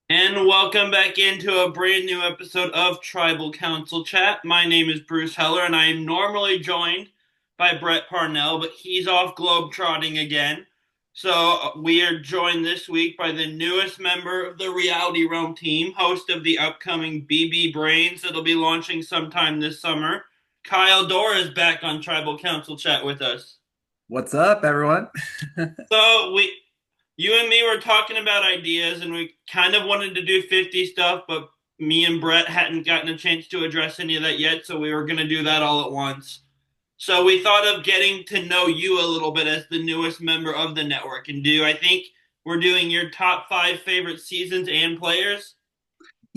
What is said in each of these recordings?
And welcome back into a brand new episode of Tribal Council Chat. My name is Bruce Heller, and I am normally joined by Brett Parnell, but he's off globetrotting again. So we are joined this week by the newest member of the Reality Realm team, host of the upcoming BB Brains that'll be launching sometime this summer. Kyle Dorr is back on Tribal Council Chat with us. What's up, everyone? You and me were talking about ideas, and we kind of wanted to do 50 stuff, but me and Brett hadn't gotten a chance to address any of that yet, so we were going to do that all at once. So we thought of getting to know you a little bit as the newest member of the network. And I think we're doing your top five favorite seasons and players.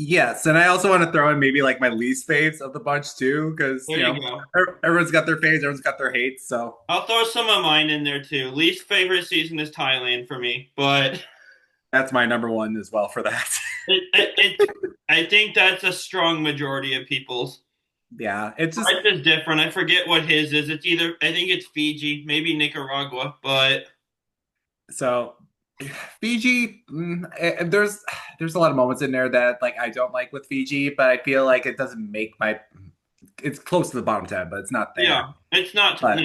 Yes, and I also want to throw in maybe like my least faves of the bunch too, because There you go. everyone's got their faves, everyone's got their hates. So I'll throw some of mine in there too. Least favorite season is Thailand for me, but that's my number one as well for that. I think that's a strong majority of people's. Yeah, it's just Life is different. I forget what his is. It's either I think it's Fiji, maybe Nicaragua, but so Fiji. There's a lot of moments in there that like I don't like with Fiji, but I feel like it doesn't make my. It's close to the bottom 10, but it's not yeah, there. it's not But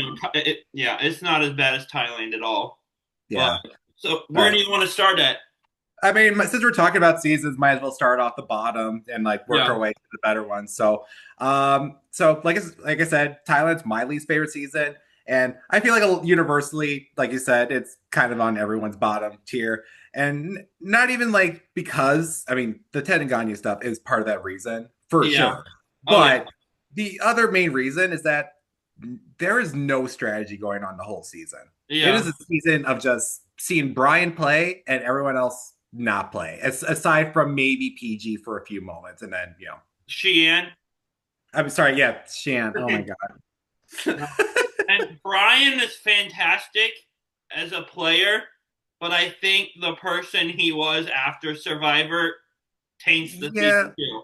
yeah, it's not as bad as Thailand at all. But yeah, so where do but you want to start at? I mean, since we're talking about seasons, might as well start off the bottom and like work Yeah, our way to the better ones. Like I said, Thailand's my least favorite season, and I feel like universally, like you said, it's kind of on everyone's bottom tier, and not even like because I mean the Ted and Gagne stuff is part of that reason for yeah, sure, oh yeah, but the other main reason is that there is no strategy going on the whole season. It yeah. is a season of just seeing Brian play and everyone else not play, aside from maybe PG for a few moments, and then Sheehan. I'm sorry, yeah, Shan. Oh my god, And Brian is fantastic as a player, but I think the person he was after Survivor taints the season yeah. too.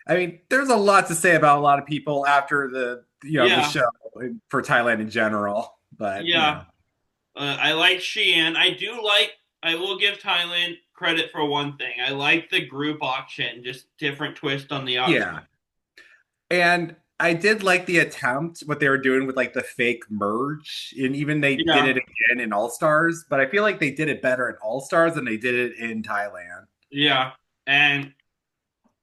I mean, there's a lot to say about a lot of people after the Yeah, show for Thailand in general, but yeah. I like Sheehan. I will give Thailand credit for one thing. I like the group auction, just different twist on the auction. yeah. And I did like the attempt, what they were doing with like the fake merge, and even they did Yeah, it again in All Stars. But I feel like they did it better in All Stars than they did it in Thailand. yeah. And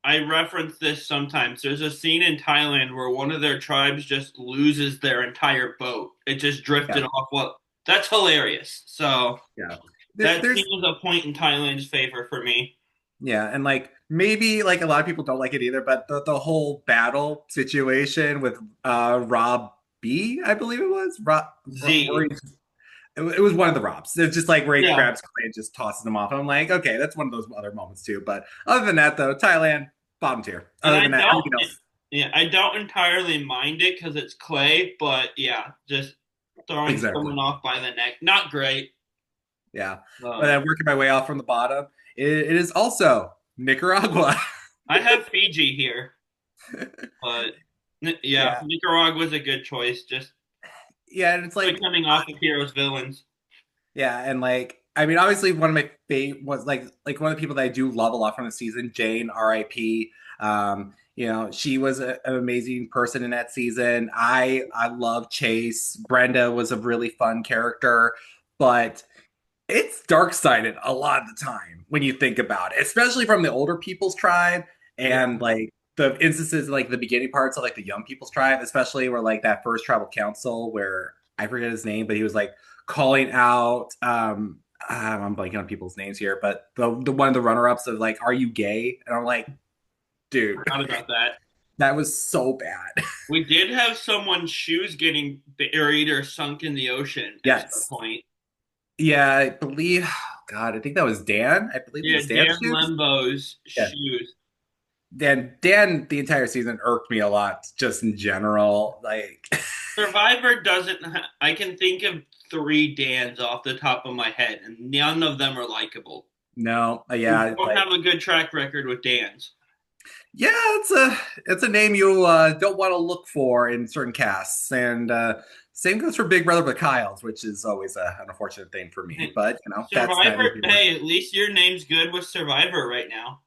I reference this sometimes. There's a scene in Thailand where one of their tribes just loses their entire boat. It just drifted Yeah, off. Well, that's hilarious. So yeah. that scene There's is a point in Thailand's favor for me. yeah, and like maybe like a lot of people don't like it either, but the whole battle situation with Rob B, I believe it was where Z. it was one of the Robs. It's just like where he Yeah. grabs Clay and just tosses him off. I'm like, okay, that's one of those other moments too. But other than that, though, Thailand bottom tier. And Other than that, everything else yeah, I don't entirely mind it because it's clay, but yeah, just throwing exactly. someone off by the neck, not great. Yeah, but Uh, then working my way off from the bottom, it is also Nicaragua. I have Fiji here, but yeah, Yeah, Nicaragua's a good choice. Just yeah, and it's like coming off of Heroes Villains. yeah, and like I mean, obviously one of my favorite was like one of the people that I do love a lot from the season, Jane, R.I.P. She was an amazing person in that season. I love Chase. Brenda was a really fun character, but it's dark sided a lot of the time when you think about it, especially from the older people's tribe Yeah, and like the instances like the beginning parts of like the young people's tribe, especially where like that first tribal council where I forget his name, but he was like calling out I'm blanking on people's names here, but the one of the runner ups of like, are you gay? And I'm like, dude, forgot about that. that was so bad. We did have someone's shoes getting buried or sunk in the ocean at some Yes. point. Yeah, I believe God, I think that was Dan. I believe it Yeah, was Dan's Dan shoes. Lembo's Yeah. shoes. Dan the entire season irked me a lot just in general. Like Survivor doesn't. I can think of three Dans off the top of my head, and none of them are likable. no, We yeah, don't like have a good track record with Dans. yeah, it's a name you don't want to look for in certain casts. And same goes for Big Brother but Kyle's, which is always an unfortunate thing for me. But that's neither Survivor. here nor Hey, at least your name's good with Survivor right now.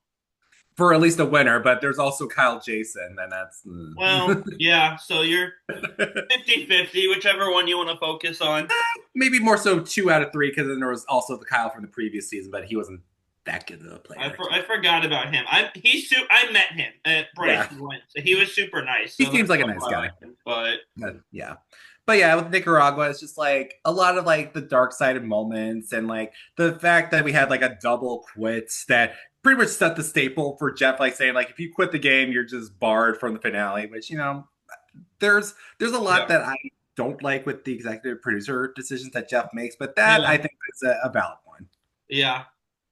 for at least a winner, but there's also Kyle Jason, and that's Well, yeah, so you're 50-50, whichever one you want to focus on. maybe more so 2 out of 3 because then there was also the Kyle from the previous season, but he wasn't that good of a player. I forgot about him. I met him at Yeah, Bryson Wentz. He was super nice, he so seems that's like a nice why I guy. like him. But Yeah. But yeah, with Nicaragua, it's just like a lot of like the dark sided moments and like the fact that we had like a double quit that pretty much set the staple for Jeff, like saying like if you quit the game, you're just barred from the finale, which there's a lot yeah, that I don't like with the executive producer decisions that Jeff makes, but that I yeah, think is a valid one. yeah,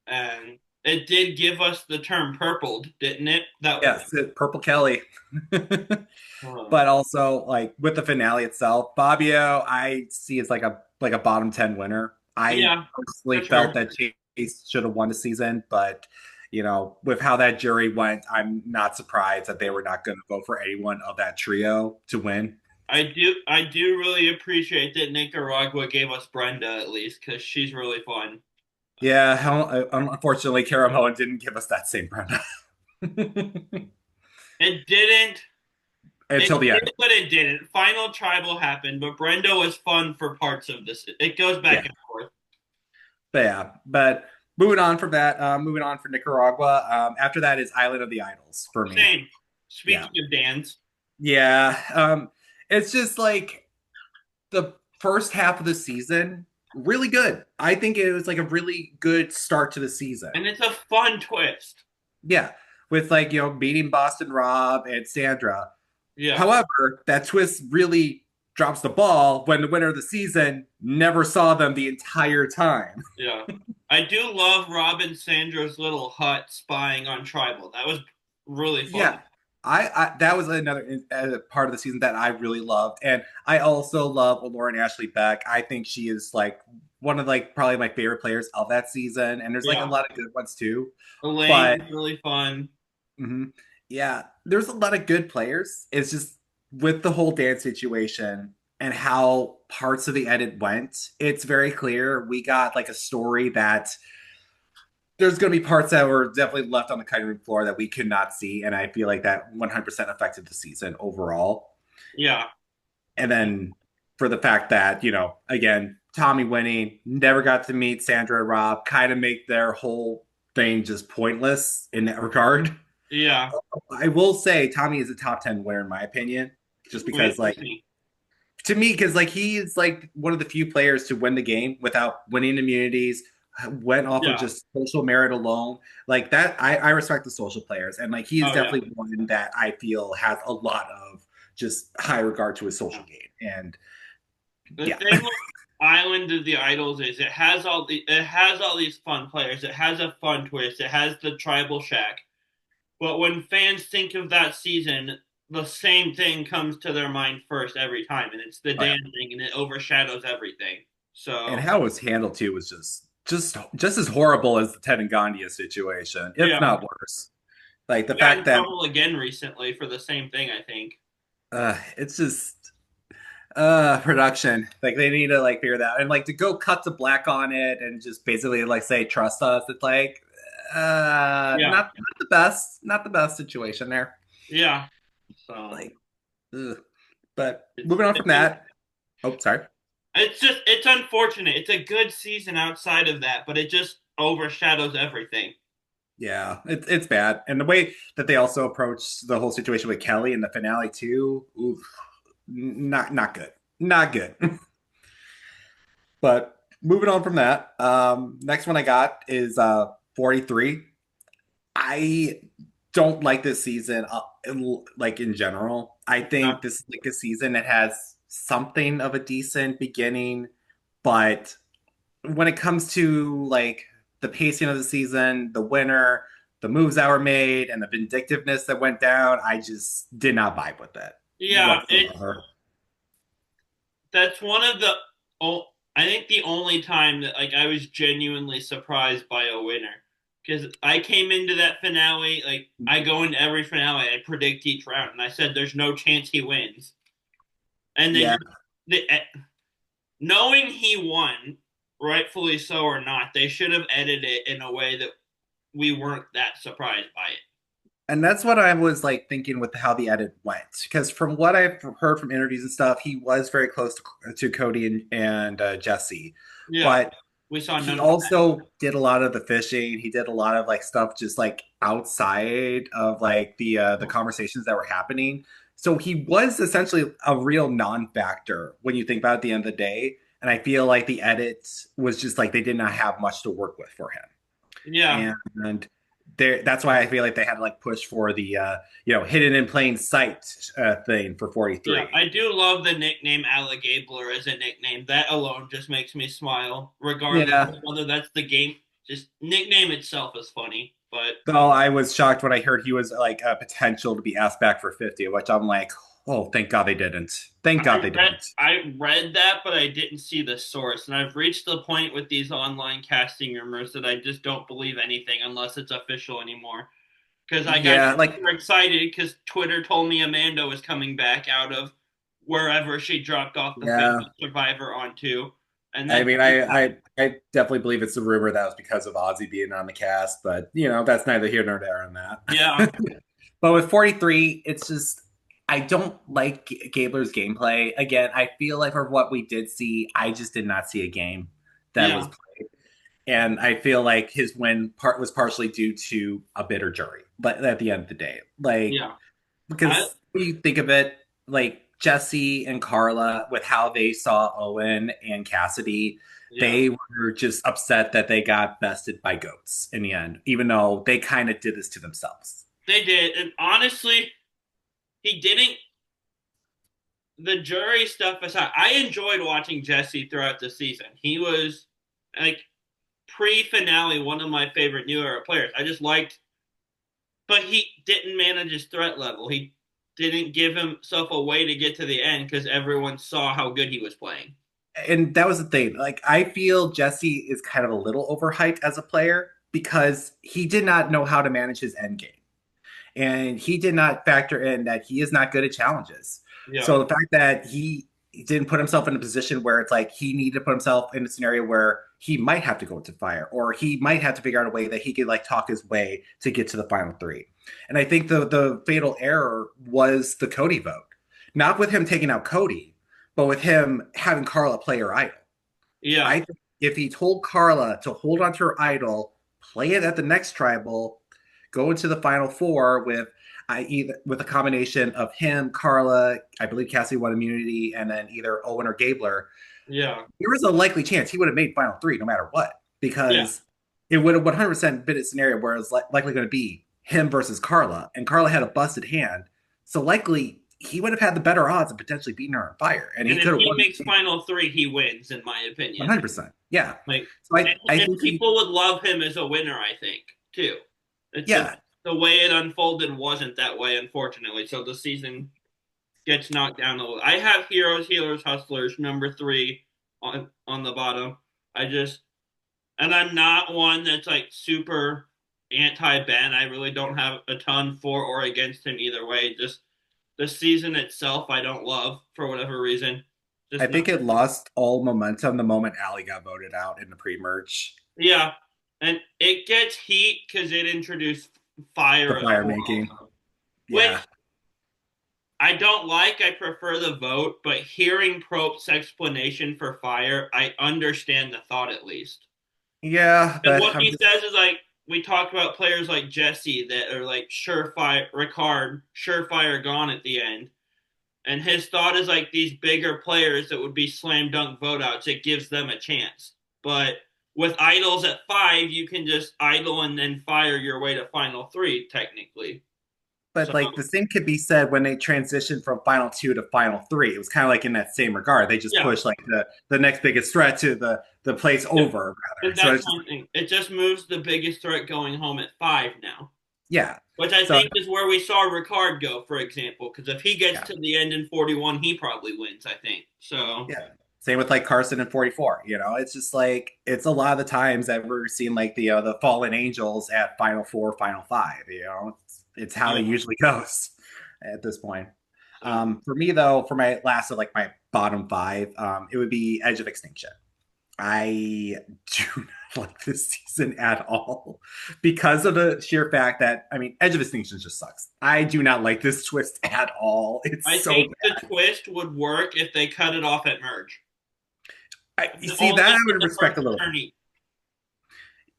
and it did give us the term "purpled," didn't it? Yes, Purple Kelly. Uh, But also like with the finale itself, Fabio, I see as like a bottom 10 winner. I yeah, personally for sure. felt that Chase should have won the season, but with how that jury went, I'm not surprised that they were not going to vote for anyone of that trio to win. I do really appreciate that Nicaragua gave us Brenda at least because she's really fun. Yeah, unfortunately, Kara Moen didn't give us that same round It didn't. It until the did, end. but it didn't. Final tribal happened, but Brenda was fun for parts of this. It goes Yeah, back and forth. but yeah, but moving on for Nicaragua. After that is Island of the Idols for me. Same. Yeah, Speaking of Dan's, yeah. It's just like the first half of the season, really good. I think it was like a really good start to the season. and it's a fun twist. Yeah, with like, beating Boston Rob and Sandra. Yeah, However, that twist really drops the ball when the winner of the season never saw them the entire time. yeah. I do love Robin Sandra's little hut spying on tribal. That was really Yeah. fun. I that was another part of the season that I really loved, and I also love Lauren Ashley Beck. I think she is like one of like probably my favorite players of that season, and there's like a Yeah. lot of good ones too. Elaine But was really fun. yeah, there's a lot of good players. It's just with the whole dance situation and how parts of the edit went. It's very clear we got like a story that there's going to be parts that were definitely left on the cutting room floor that we could not see, and I feel like that 100% affected the season overall. Yeah. And then for the fact that again, Tommy winning, never got to meet Sandra and Rob, kind of make their whole thing just pointless in that regard. Yeah. I will say Tommy is a top 10 winner in my opinion, just because like Interesting. to me, because like he is like one of the few players to win the game without winning immunities, went off of Yeah. just social merit alone. Like that, I respect the social players, and like he is Oh yeah. definitely one that I feel has a lot of just high regard to his Yeah. social game. And The yeah, thing with Island of the Idols is it has all these fun players. It has a fun twist. It has the tribal shack. But when fans think of that season, the same thing comes to their mind first every time, and it's the oh, yeah. Dan thing, and it overshadows everything. And So how it was handled too was just as horrible as the Ted and Gandia situation, if yeah, not worse. Like the we got in fact that trouble again recently for the same thing. I think. it's just production, like they need to like figure that out. And like to go cut to black on it and just basically like say trust us, it's like Yeah. not the best situation there. Yeah. So Like ugh. But it's moving on it's from that, oh sorry. it's unfortunate. It's a good season outside of that, but it just overshadows everything. Yeah, it's bad. And the way that they also approach the whole situation with Kelly in the finale too, oof, not good. Not good. But moving on from that, next one I got is 43. I don't like this season, like in general. I Yeah. think this is like a season that has something of a decent beginning, but when it comes to like the pacing of the season, the winner, the moves that were made, and the vindictiveness that went down, I just did not vibe with that Yeah, it's whatsoever. that's one of the oh, I think the only time that like I was genuinely surprised by a winner because I came into that finale like I go into every finale I predict each round and I said there's no chance he wins and then Yeah, just knowing he won rightfully so or not they should have edited it in a way that we weren't that surprised by it. And that's what I was like thinking with how the edit went. Because from what I've heard from interviews and stuff, he was very close to Cody and Jesse. Yeah, But we saw he none of that. also did a lot of the fishing. He did a lot of like stuff just like outside of like the conversations that were happening. So he was essentially a real non-factor when you think about it at the end of the day. And I feel like the edit was just like they did not have much to work with for him. Yeah, And that's why I feel like they had to like push for the hidden in plain sight thing for yeah. 43. I do love the nickname Alligabler as a nickname. That alone just makes me smile, regardless Yeah. of whether that's the game. Just nickname itself is funny, but Though I was shocked when I heard he was like a potential to be asked back for 50, which I'm like, oh, thank God they didn't. Thank God they didn't. I read that, but I didn't see the source. And I've reached the point with these online casting rumors that I just don't believe anything unless it's official anymore. Because I got Yeah, like super excited because Twitter told me Amanda was coming back out of wherever she dropped off the face yeah. of Survivor onto, and I then mean, I definitely believe it's a rumor that was because of Ozzy being on the cast, but that's neither here nor there on yeah, that. But with 43, it's just I don't like Gabler's gameplay. Again, I feel like for what we did see, I just did not see a game that was yeah, played. And I feel like his win part was partially due to a bitter jury. But at the end of the day, like yeah, I because when you think of it, like Jesse and Carla, with how they saw Owen and Cassidy, yeah. they were just upset that they got bested by goats in the end, even though they kind of did this to themselves. They did, and honestly, he didn't. The jury stuff aside, I enjoyed watching Jesse throughout the season. He was like pre-finale one of my favorite new era players. I just liked, but he didn't manage his threat level. He didn't give himself a way to get to the end because everyone saw how good he was playing. And that was the thing. Like, I feel Jesse is kind of a little overhyped as a player because he did not know how to manage his end game. And he did not factor in that he is not good at challenges. Yeah, So the fact that he didn't put himself in a position where it's like he needed to put himself in a scenario where he might have to go to fire or he might have to figure out a way that he could like talk his way to get to the final three. And I think the fatal error was the Cody vote. Not with him taking out Cody, but with him having Carla play her idol. yeah, I think if he told Carla to hold on to her idol, play it at the next tribal, go into the final four with either with a combination of him, Carla, I believe Cassie won immunity, and then either Owen or Gabler, yeah, there was a likely chance he would have made final three no matter what, yeah. because it would have 100% been a scenario where it's likely going to be him versus Carla, and Carla had a busted hand, so likely he would have had the better odds of potentially beating her on fire, and And he if could have he won makes final three, he wins, in my opinion. 100%. Yeah. Like, So I and think he, people would love him as a winner. I think too. It's just yeah, the way it unfolded wasn't that way, unfortunately. So the season gets knocked down a little. I have heroes, healers, hustlers, number three on the bottom. I just and I'm not one that's like super anti Ben. I really don't have a ton for or against him either way. Just the season itself, I don't love for whatever reason. I Just not. think it lost all momentum the moment Allie got voted out in the pre-merge, Yeah, and it gets heat because it introduced fire the as fire well, making. Yeah. which I don't like. I prefer the vote, but hearing Prope's explanation for fire, I understand the thought at least. Yeah, And but what I'm he just says is like we talk about players like Jesse that are like surefire, Ricard, surefire gone at the end. And his thought is like these bigger players that would be slam dunk vote outs, it gives them a chance. But with idols at five, you can just idle and then fire your way to final three, technically. So but like the same could be said when they transitioned from final two to final three. It was kind of like in that same regard. They just yeah, pushed like the next biggest threat to the place yeah. over rather. And So that's it's just one thing. It just moves the biggest threat going home at five now. yeah. Which I So think is where we saw Ricard go, for example, because if he gets yeah. to the end in 41, he probably wins, I think. So, Yeah. Same with like Carson and 44. It's just like it's a lot of the times that we're seeing like the fallen angels at final four, final five. It's how it yeah. usually goes at this point. So, For me though, for my last of like my bottom five, it would be Edge of Extinction. I do like this season at all because of the sheer fact that I mean, Edge of Extinction just sucks. I do not like this twist at all. It's I so think the bad. twist would work if they cut it off at merge. You see that Only I for would the respect first a little bit. attorney.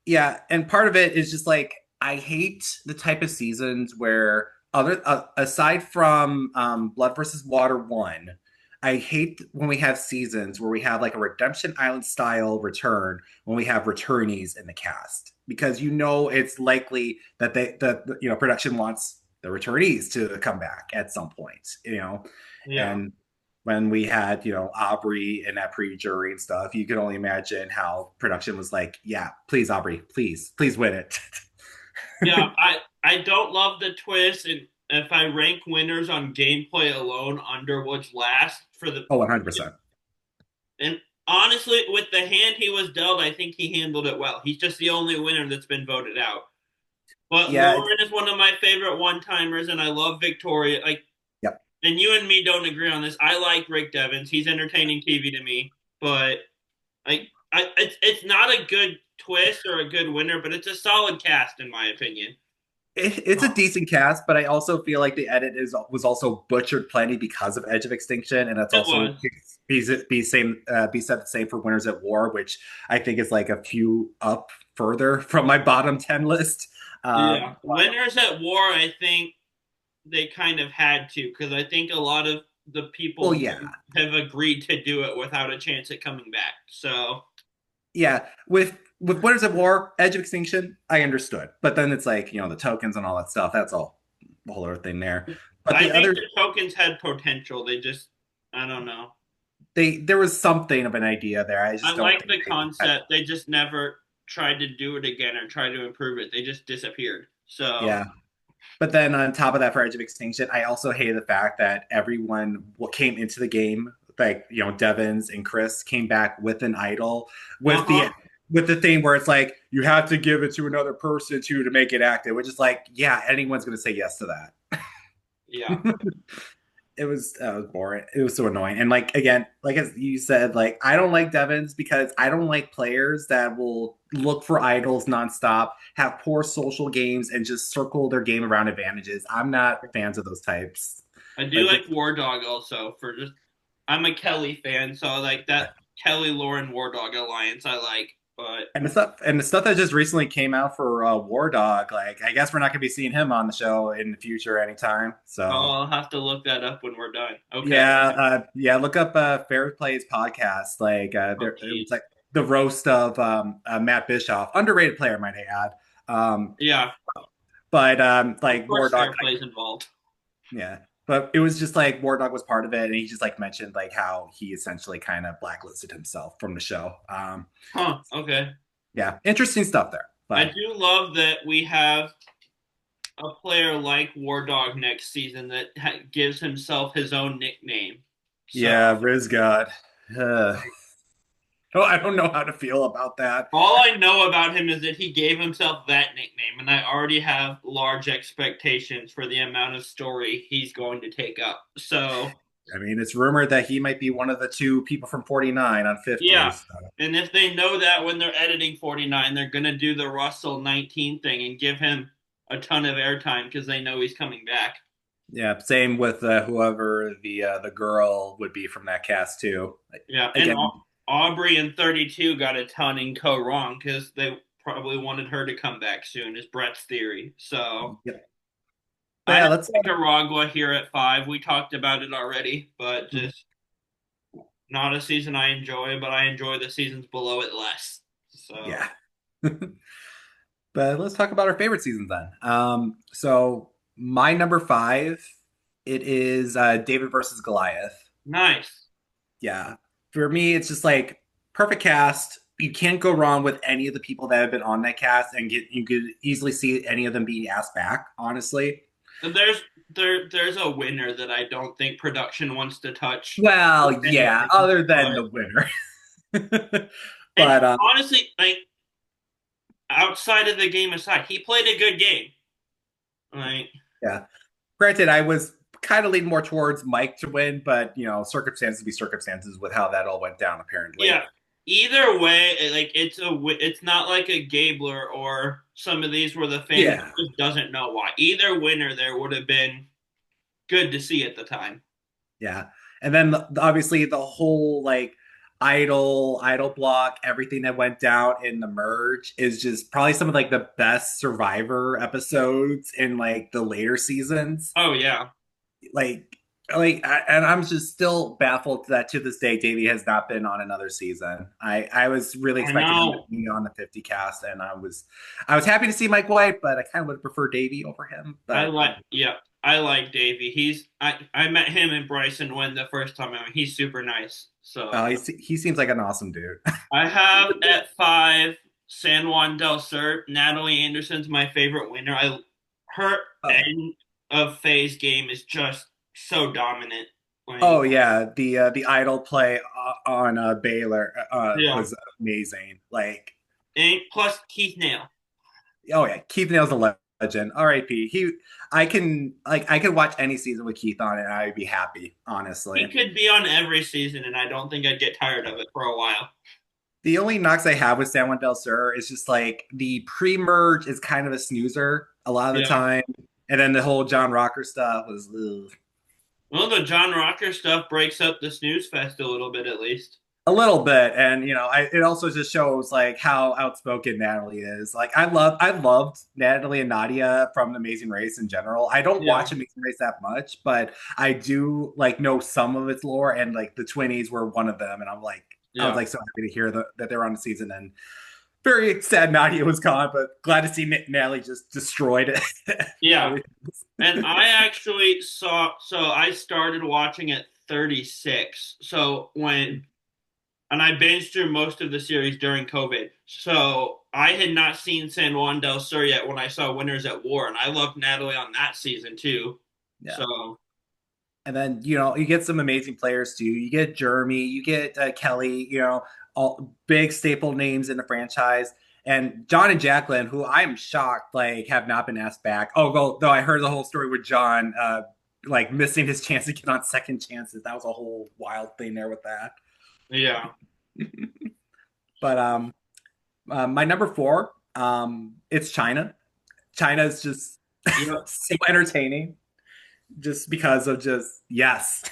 Yeah, and part of it is just like I hate the type of seasons where other aside from Blood versus Water one, I hate when we have seasons where we have like a Redemption Island style return when we have returnees in the cast because you know it's likely that production wants the returnees to come back at some point, Yeah. and when we had, Aubrey in that pre-jury and stuff, you can only imagine how production was like, yeah, please, Aubrey, please win it. Yeah, I don't love the twist, and if I rank winners on gameplay alone, Underwood's last for the. Oh, 100%. And honestly, with the hand he was dealt, I think he handled it well. He's just the only winner that's been voted out. But Yeah, Lauren is one of my favorite one timers, and I love Victoria. Like, yep. and you and me don't agree on this. I like Rick Devens. He's entertaining TV to me, but it's not a good twist or a good winner, but it's a solid cast in my opinion. It's a decent cast, but I also feel like the edit was also butchered plenty because of Edge of Extinction, and that's It also was. be said the same for Winners at War, which I think is like a few up further from my bottom 10 list. Yeah. But Winners at War, I think they kind of had to because I think a lot of the well, people yeah, have agreed to do it without a chance at coming back. So yeah, with Winners of War, Edge of Extinction, I understood, but then it's like the tokens and all that stuff. That's all a whole other thing there. But I the think other, the tokens had potential. They just, I don't know. there was something of an idea there. I I just don't like think the they had. concept. They just never tried to do it again or try to improve it. They just disappeared. So Yeah, but then on top of that, for Edge of Extinction, I also hated the fact that everyone what came into the game, like Devins and Chris, came back with an idol, uh with the huh. with the thing where it's like you have to give it to another person to make it active, which is like, yeah, anyone's gonna say yes to that. Yeah. It was boring. It was so annoying. And like again, like as you said, like I don't like Devons because I don't like players that will look for idols nonstop, have poor social games, and just circle their game around advantages. I'm not fans of those types. I do Like like War Dog also for just I'm a Kelly fan, so like that Kelly Lauren War Dog alliance I like. But and the stuff that just recently came out for War Dog, like I guess we're not gonna be seeing him on the show in the future anytime. So I'll have to look that up when we're done. Okay. yeah, look up Fair Plays podcast. Like Oh there, it was geez. like the roast of Matt Bischoff, underrated player, might I add. Yeah. But Of like War course Dog, fair play is involved. yeah. But it was just like War Dog was part of it, and he just like mentioned like how he essentially kind of blacklisted himself from the show. Huh. Okay. Yeah, interesting stuff there. I But do love that we have a player like War Dog next season that gives himself his own nickname. So yeah, Riz God. Oh, I don't know how to feel about that. all I know about him is that he gave himself that nickname, and I already have large expectations for the amount of story he's going to take up. So I mean, it's rumored that he might be one of the two people from 49 on yeah. 50s. And if they know that when they're editing 49, they're going to do the Russell 19 thing and give him a ton of airtime because they know he's coming back. Yeah, same with whoever the girl would be from that cast too. Yeah, and Again, Aubrey and 32 got a ton in co wrong because they probably wanted her to come back soon, is Brett's theory. So yep. But I yeah, have let's. Nicaragua here at 5. We talked about it already, but just not a season I enjoy, but I enjoy the seasons below it less. So Yeah. But let's talk about our favorite seasons then. So my number five, it is David versus Goliath. nice. Yeah. For me, it's just like perfect cast. You can't go wrong with any of the people that have been on that cast, and you could easily see any of them being asked back, honestly. There's a winner that I don't think production wants to touch Well, yeah, anyway. other than But the winner. and But honestly, like outside of the game aside, he played a good game. Like yeah, granted, I was kind of leaning more towards Mike to win, but circumstances be circumstances with how that all went down, apparently. yeah, either way, like it's not like a Gabler or some of these where the fan Yeah, just doesn't know why. Either winner there would have been good to see at the time. yeah. And then obviously the whole like idol block, everything that went down in the merge is just probably some of like the best Survivor episodes in like the later seasons. Oh yeah, Like and I'm just still baffled that to this day Davey has not been on another season. I was really I expecting him to know. be on the 50 cast, and I was happy to see Mike White, but I kind of would prefer Davey over him. But I like Davey. I met him and Bryson when the first time I went. He's super nice. So he seems like an awesome dude. I have at 5 San Juan del Sur. Natalie Anderson's my favorite winner. Her Oh, end of phase game is just so dominant. Like oh yeah, the idol play on Baylor yeah, was amazing. Like, and plus Keith Nail. oh yeah, Keith Nail's a legend. R.I.P. I could watch any season with Keith on it, and I'd be happy, He honestly. could be on every season, and I don't think I'd get tired of it for a while. The only knocks I have with San Juan del Sur is just like the pre-merge is kind of a snoozer a lot of the Yeah. time, and then the whole John Rocker stuff was ugh. Well, the John Rocker stuff breaks up the snooze fest a little bit, at least. A little bit, and it also just shows like how outspoken Natalie is. Like I loved Natalie and Nadia from Amazing Race in general. I don't Yeah, watch Amazing Race that much, but I do like know some of its lore, and like the Twinnies were one of them, and I was yeah, like so happy to hear that they're on the season, and very sad Nadia was gone, but glad to see Natalie just destroyed it. yeah. Everything. And I actually saw, so I started watching at 36. And I binged through most of the series during COVID. So I had not seen San Juan del Sur yet when I saw Winners at War, and I loved Natalie on that season too. Yeah. So And then, you get some amazing players too. You get Jeremy, you get Kelly, all big staple names in the franchise. And John and Jacqueline, who I'm shocked, like, have not been asked back. Oh, though I heard the whole story with John, like, missing his chance to get on second chances. That was a whole wild thing there with that. yeah, But my number four, it's China. China's just yep, so entertaining, just because of just yes.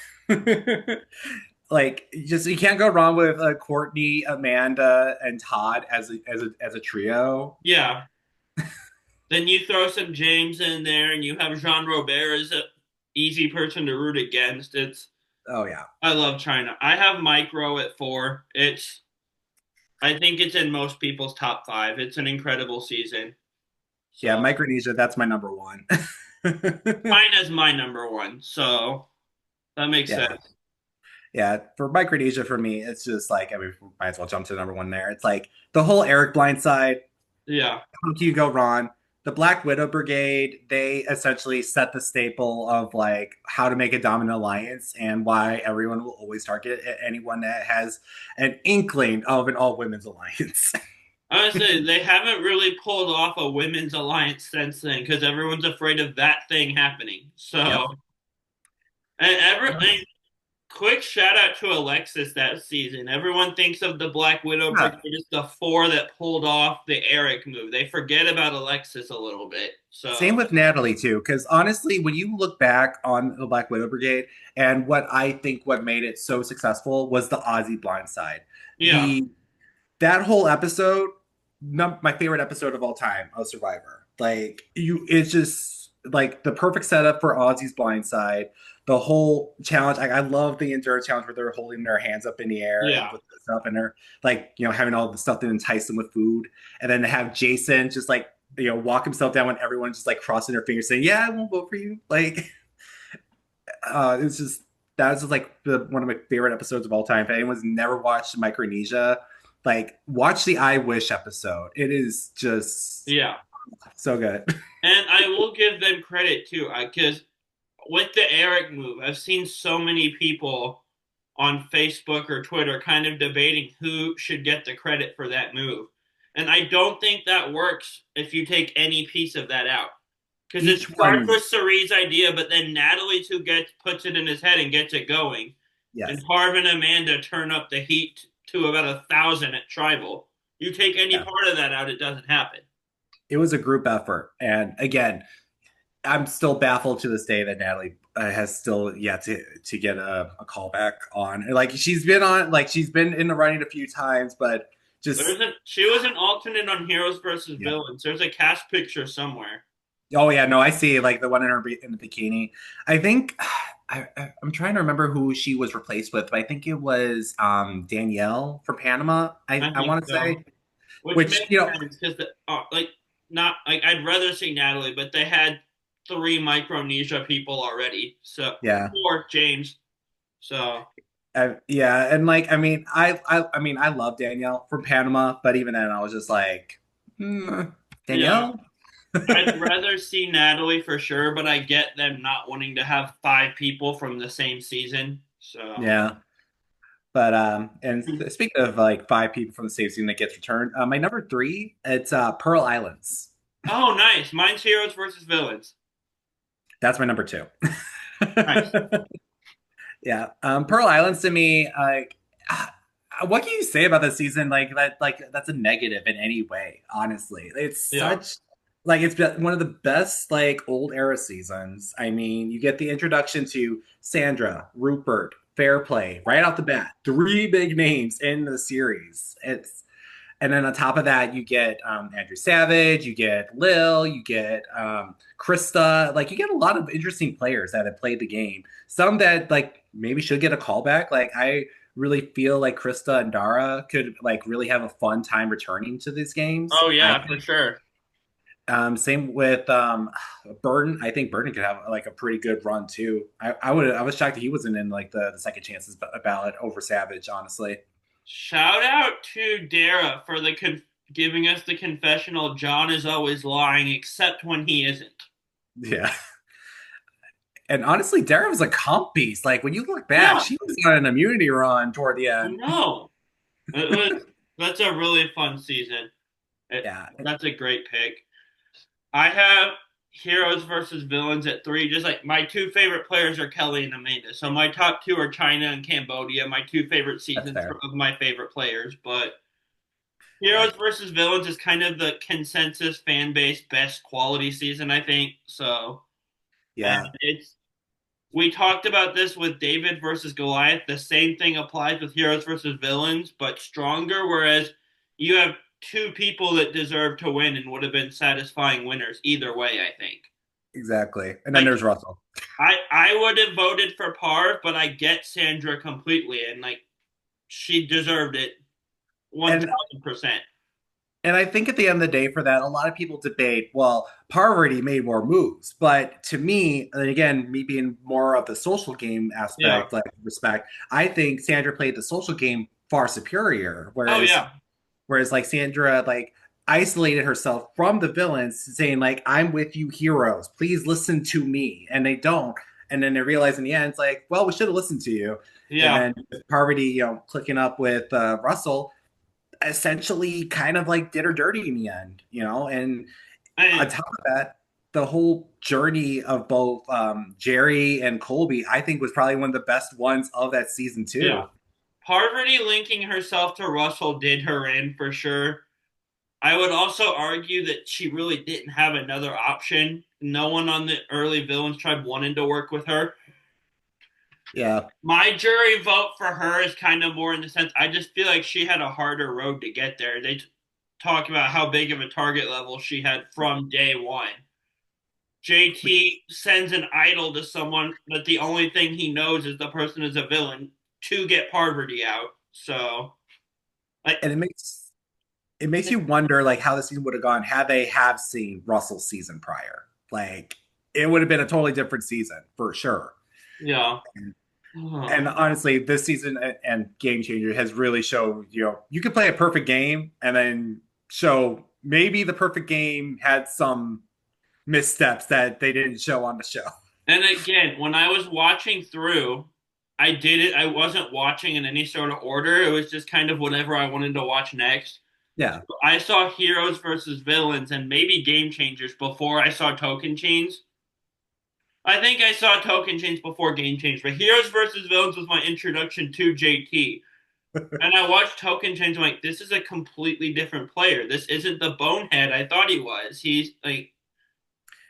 Like just you can't go wrong with Courtney, Amanda, and Todd as a trio. yeah. Then you throw some James in there, and you have Jean Robert as a easy person to root against. Oh yeah, I love China. I have Micro at 4. I think it's in most people's top 5. It's an incredible season. yeah. So Micronesia, that's my number one. China's my number one. So that makes Yeah, sense. yeah. For Micronesia, for me, it's just like I mean, might as well jump to number one there. It's like the whole Eric Blindside. Yeah, How can you go wrong? The Black Widow Brigade, they essentially set the staple of like how to make a dominant alliance and why everyone will always target anyone that has an inkling of an all women's alliance. honestly, they haven't really pulled off a women's alliance since then because everyone's afraid of that thing happening. Yep. And quick shout out to Alexis that season. Everyone thinks of the Black Widow Yeah. Brigade as the 4 that pulled off the Eric move. They forget about Alexis a little bit. Same So with Natalie too, because honestly, when you look back on the Black Widow Brigade, and what made it so successful was the Aussie Blind Side. yeah, The that whole episode, my favorite episode of all time of Survivor. Like it's just like the perfect setup for Ozzy's blindside. The whole challenge, I love the endurance challenge where they're holding their hands up in the air and yeah. with the stuff, and they're like, having all the stuff to entice them with food, and then to have Jason just like, walk himself down when everyone's just like crossing their fingers saying, "Yeah, I won't vote for you." Like, it's just that was just like one of my favorite episodes of all time. If anyone's never watched Micronesia, like watch the I Wish episode. It is just Yeah. so good. And I will give them credit too, because with the Eric move, I've seen so many people on Facebook or Twitter kind of debating who should get the credit for that move. And I don't think that works if you take any piece of that out. Because it Each starts one, with Cerie's idea, but then Natalie's who puts it in his head and gets it going. And yes. Harv and Amanda turn up the heat to about 1,000 at Tribal. You take any Yeah. part of that out, it doesn't happen. It was a group effort. And again, I'm still baffled to this day that Natalie has still yet to get a call back on. Like she's been on, like she's been in the running a few times, but just She was an alternate on Heroes versus yeah. Villains. There's a cast picture somewhere. Oh yeah, no, I see like the one in her in the bikini. I think I'm trying to remember who she was replaced with, but I think it was Danielle from Panama. I I think want to so. say, Which which makes sense because like not like I'd rather see Natalie, but they had three Micronesia people already. So yeah, or James. So yeah, and like I mean I love Danielle from Panama, but even then I was just like, hmm, yeah, Danielle. I'd rather see Natalie for sure, but I get them not wanting to have five people from the same season. So Yeah. But and speaking of like five people from the same team that gets returned, my number three, it's Pearl Islands. oh nice. Mine's Heroes versus Villains. That's my number two. Nice. Yeah, Pearl Islands to me, like, what can you say about this season? Like that's a negative in any way. Honestly, it's Yeah. such like it's been one of the best like old era seasons. I mean, you get the introduction to Sandra, Rupert, Fairplay right off the bat. Three big names in the series. It's and then on top of that, you get Andrew Savage, you get Lil, you get Krista. Like you get a lot of interesting players that have played the game. Some that like maybe should get a callback. Like I really feel like Krista and Dara could like really have a fun time returning to these games. Oh I yeah, for think. sure. Same with Burden. I think Burden could have like a pretty good run too. I was shocked that he wasn't in like the second chances ballot over Savage. Honestly, Shout out to Dara for giving us the confessional. John is always lying, except when he isn't. yeah. And honestly, Dara was a comp beast. Like when you look back, Yeah, she was on an immunity run toward the I end. know. It was. That's a really fun season. Yeah, That's a great pick. I have Heroes versus Villains at three. Just like my two favorite players are Kelly and Amanda. So my top two are China and Cambodia. My two favorite that's seasons fair. of my favorite players. But Yeah, Heroes versus Villains is kind of the consensus fan base best quality season, I think. So, and yeah, we talked about this with David versus Goliath. The same thing applies with Heroes versus Villains, but stronger. Whereas you have two people that deserve to win and would have been satisfying winners either way, I think. exactly. And then Like there's Russell. I would have voted for Parv, but I get Sandra completely, and like she deserved it one And thousand percent. I think at the end of the day, for that, a lot of people debate, well, Parvati made more moves. But to me, and again, me being more of the social game Yeah. aspect, like respect, I think Sandra played the social game far superior. Oh yeah. Whereas like Sandra like isolated herself from the villains, saying like, "I'm with you, heroes. Please listen to me," and they don't. And then they realize in the end, it's like, "Well, we should have listened to you." And Yeah. then Parvati, clicking up with Russell, essentially kind of like did her dirty in the end, And on And top of that, the whole journey of both Jerry and Colby, I think, was probably one of the best ones of that season yeah. too. Parvati linking herself to Russell did her in for sure. I would also argue that she really didn't have another option. No one on the early Villains tribe wanted to work with her. Yeah, My jury vote for her is kind of more in the sense I just feel like she had a harder road to get there. Talk about how big of a target level she had from day one. JT sends an idol to someone that the only thing he knows is the person is a villain to get Parvati out. So, like, and it makes you wonder like how the season would have gone had they have seen Russell's season prior. Like it would have been a totally different season for sure. yeah. And Oh. honestly, this season and Game Changer has really showed you can play a perfect game and then show maybe the perfect game had some missteps that they didn't show on the show. And again, when I was watching through, I did it. I wasn't watching in any sort of order. It was just kind of whatever I wanted to watch next. Yeah, I saw heroes versus villains and maybe game changers before I saw token chains. I think I saw token chains before game change, but heroes versus villains was my introduction to JT. And I watched Token change. I'm like, this is a completely different player. This isn't the bonehead I thought he was. He's like,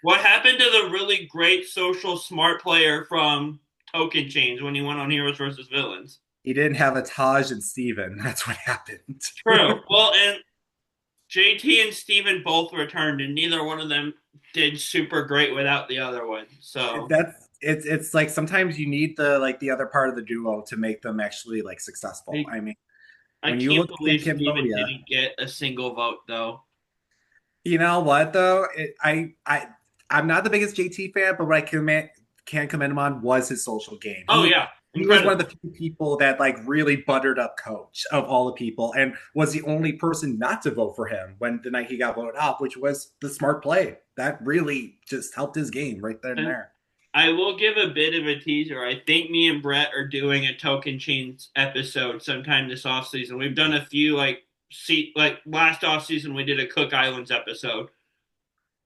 what happened to the really great social smart player from Token Change when he went on Heroes versus Villains? He didn't have a Taj and Steven. That's what happened. True. Well, and JT and Steven both returned, and neither one of them did super great without the other one. So That's it's like sometimes you need the other part of the duo to make them actually like successful. I, I mean, I when you can't look at believe Steven Cambodia, didn't get a single vote, though. you know what though? I'm not the biggest JT fan, but what I can commend him on was his social game. Oh, He yeah. he was one of the Incredible. few people that like really buttered up Coach of all the people, and was the only person not to vote for him when the night he got voted off, which was the smart play. That really just helped his game right there and And there. I will give a bit of a teaser. I think me and Brett are doing a Token Chains episode sometime this off season. We've done a few like last off season we did a Cook Islands episode.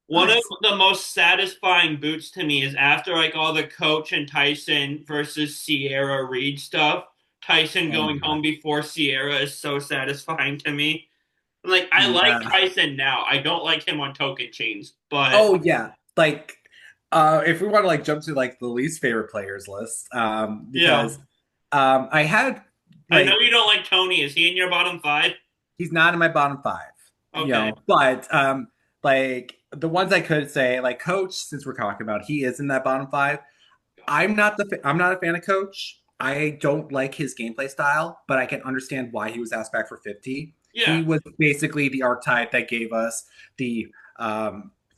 One of Nice. the most satisfying boots to me is after like all the Coach and Tyson versus Sierra Reed stuff. Tyson Oh my going god. home before Sierra is so satisfying to me. Like I like Yeah. Tyson now. I don't like him on Token Chains, but Oh yeah. Like if we want to like jump to like the least favorite players list, yeah. because I had I know like you don't like Tony. Is he in your bottom five? he's not in my bottom five, Okay. but like the ones I could say, like Coach, since we're talking about, he is in that bottom five. I'm not a fan of Coach. I don't like his gameplay style, but I can understand why he was asked back for 50. He Yeah. was basically the archetype that gave us the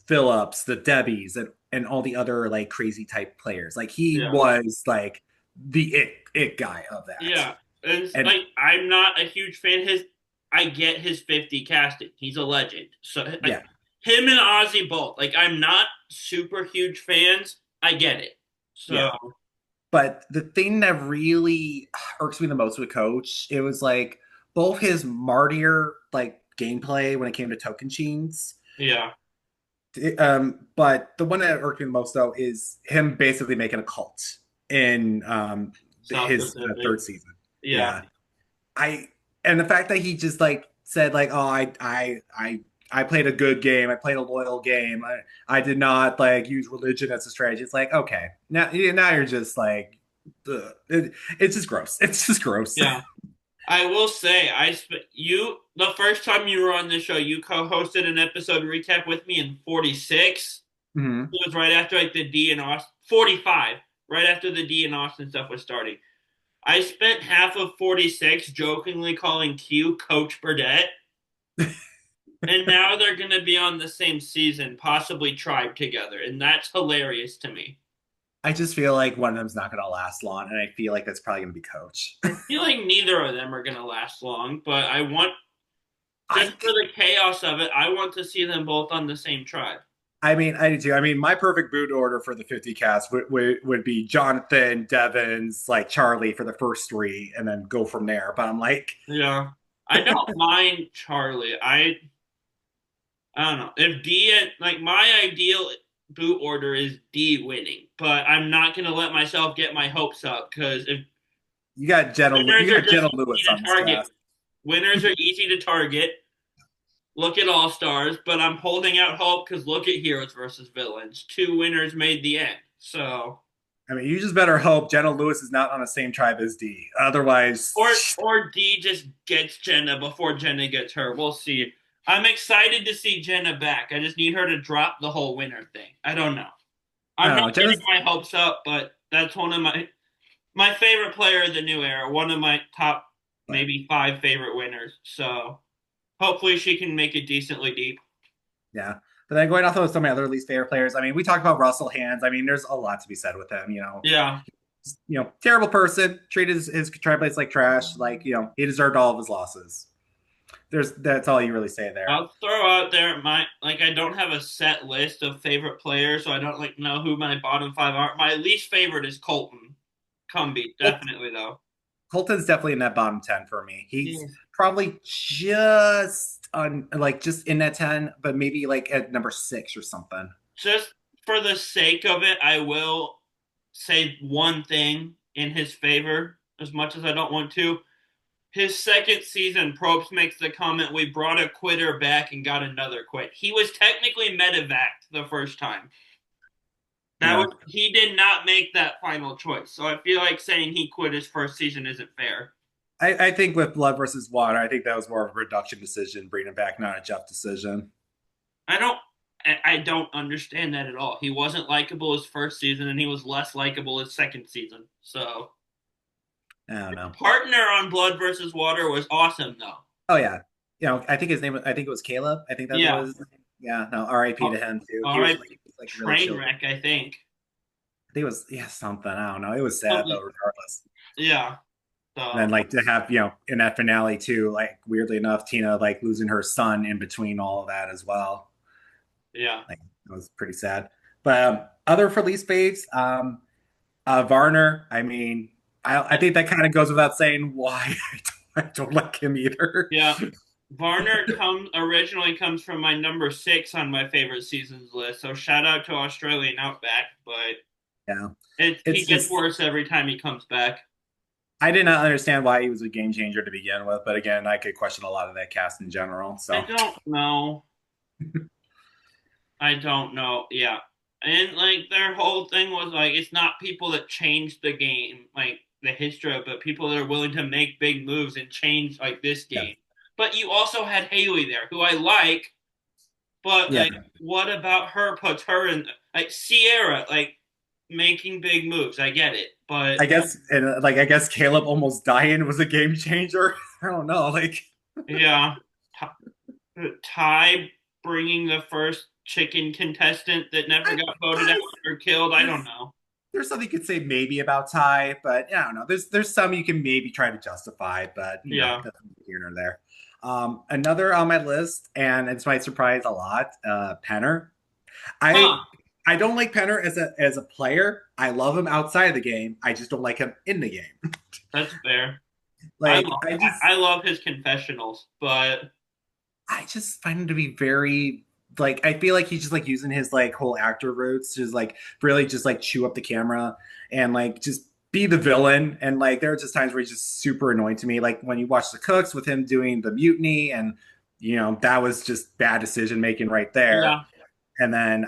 Phillips, the Debbies, and all the other like crazy type players. Like he Yeah. was like the it guy of that. Yeah. And it's And like I'm not a huge fan. His I get his 50 casting. He's a legend. So like yeah, him and Ozzy both. Like I'm not super huge fans. I get it. So yeah. But the thing that really irks me the most with Coach, it was like both his martyr like gameplay when it came to token chains. yeah. But the one that irked me the most though is him basically making a cult in South his Pacific. third season. Yeah. Yeah, I and the fact that he just like said like, oh, I played a good game. I played a loyal game. I did not like use religion as a strategy. It's like, okay, now you're just like, it's just gross. It's just gross. Yeah. I will say, you the first time you were on the show, you co-hosted an episode recap with me in 46. Mhm. It was right after like the D and Austin 45, right after the D and Austin stuff was starting. I spent half of 46 jokingly calling Q Coach Burdett, and now they're going to be on the same season, possibly tribe together, and that's hilarious to me. I just feel like one of them's not going to last long, and I feel like that's probably going to be Coach. I feel like neither of them are going to last long, but I want just I for the chaos of it, I want to see them both on the same tribe. I mean, I do too. I mean, my perfect boot order for the 50 cast would be Jonathan, Devins, like Charlie for the first three, and then go from there. But I'm like, Yeah. I don't mind Charlie. I don't know. If D like my ideal boot order is D winning, but I'm not gonna let myself get my hopes up because if You winners are got just Jenna easy Lewis to on this target. cast. Winners are easy to target. Look at All Stars, but I'm holding out hope because look at Heroes versus Villains. Two winners made the end. So I mean, you just better hope Jenna Lewis is not on the same tribe as D. Otherwise, or D just gets Jenna before Jenna gets her. We'll see. I'm excited to see Jenna back. I just need her to drop the whole winner thing. I don't know. I I'm don't not know. getting Jenna's my hopes up, but that's one of my favorite player of the new era. One of my top but maybe five favorite winners. So hopefully she can make it decently deep. yeah. But then going off of some of my other least favorite players, I mean, we talked about Russell Hands. I mean, there's a lot to be said with him. Yeah, Terrible person, treated his tri plates like trash. Like, he deserved all of his losses. That's all you really say there. I'll throw out there my like I don't have a set list of favorite players, so I don't like know who my bottom five are. My least favorite is Colton Cumby, definitely though. Colton's definitely in that bottom 10 for me. He's Yes. probably just on like just in that 10, but maybe like at number 6 or something. Just for the sake of it, I will say one thing in his favor, as much as I don't want to. his second season, Probst makes the comment, "We brought a quitter back and got another quit." He was technically medevaced the first time. That Yeah. was he did not make that final choice. So I feel like saying he quit his first season isn't fair. I think with Blood versus Water, I think that was more of a production decision, bringing it back, not a Jeff decision. I don't I don't understand that at all. He wasn't likable his first season and he was less likable his second season. So I don't know. partner on Blood versus Water was awesome though. Oh yeah, I think his name. I think it was Caleb. I think that Yeah. was. Yeah, no, R.I.P. to him too. All right. He was like really Train chill. wreck, I think. I think it was something. I don't know. It was sad though, Something. regardless. Yeah. And then So like to have in that finale too, like weirdly enough, Tina like losing her son in between all of that as well. yeah. Like it was pretty sad. But other release faves, Varner. I mean, I think that kind of goes without saying why I don't like him either. Yeah. Varner originally comes from my number six on my favorite seasons list. So shout out to Australian Outback, but Yeah, he it's gets just worse every time he comes back. I did not understand why he was a game changer to begin with, but again, I could question a lot of that cast in general. I So don't know. I don't know. Yeah. And like their whole thing was like it's not people that change the game, like the history of it, but people that are willing to make big moves and change like this yeah, game. But you also had Haley there, who I like, but yeah. like what about her puts her in like Sierra, like making big moves. I get it. But I guess Caleb almost dying was a game changer. I don't know. Like yeah, Ty bringing the first chicken contestant that never got voted out I, or killed. I don't there's know. there's something you could say maybe about Ty, but yeah, I don't know. There's some you can maybe try to justify, but Yeah. that's here nor there. Another on my list, and it's my surprise a lot. Penner. I Huh. I don't like Penner as a player. I love him outside of the game. I just don't like him in the game. That's fair. I Like love I love his confessionals, but I just find him to be very like I feel like he's just like using his like whole actor roots to just like really just like chew up the camera and like just be the villain. And like there are just times where he's just super annoying to me. Like when you watch the Cooks with him doing the mutiny and that was just bad decision making right there. yeah, And then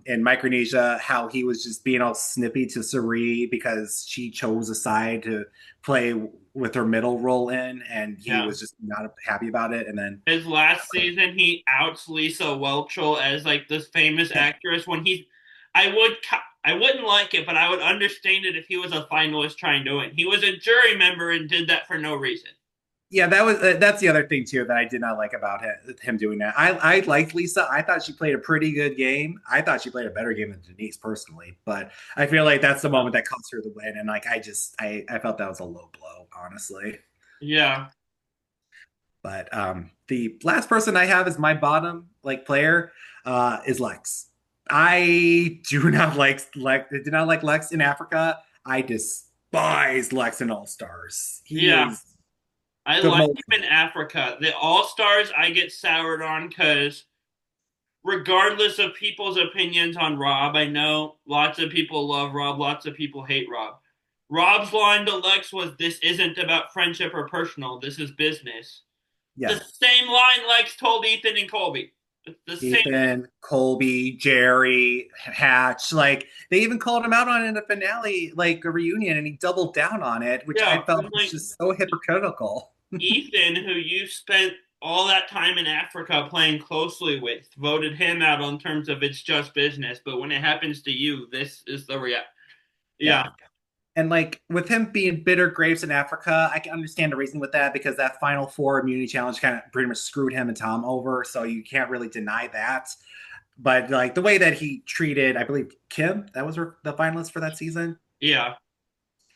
in Micronesia, how he was just being all snippy to Sari because she chose a side to play with her middle role in, and he yeah. was just not happy about it. And then, His last season, he outs Lisa Whelchel as like this famous actress. When he, I wouldn't like it, but I would understand it if he was a finalist trying to win. He was a jury member and did that for no reason. yeah, that's the other thing too that I did not like about him doing that. I liked Lisa. I thought she played a pretty good game. I thought she played a better game than Denise personally, but I feel like that's the moment that cost her the win. And like I felt that was a low blow, honestly. Yeah. But the last person I have as my bottom like player is Lex. I do not like Lex in Africa. I despise Lex in All Stars. He Yeah. is I the like most. him in Africa. The All Stars I get soured on because regardless of people's opinions on Rob, I know lots of people love Rob, lots of people hate Rob. Rob's line to Lex was, "This isn't about friendship or personal. This is business." The Yeah, same line Lex told Ethan and Colby. The same. Ethan, Colby, Jerry, Hatch. Like they even called him out on it in the finale, like a reunion, and he doubled down on it, which I Yeah, felt and was like just so hypocritical. Ethan, who you spent all that time in Africa playing closely with, voted him out on terms of it's just business. But when it happens to you, this is the react. Yeah. Yeah, And like with him being bitter grapes in Africa, I can understand the reason with that because that Final Four immunity challenge kind of pretty much screwed him and Tom over. So you can't really deny that. But like the way that he treated, I believe Kim, that was the finalist for that season. yeah.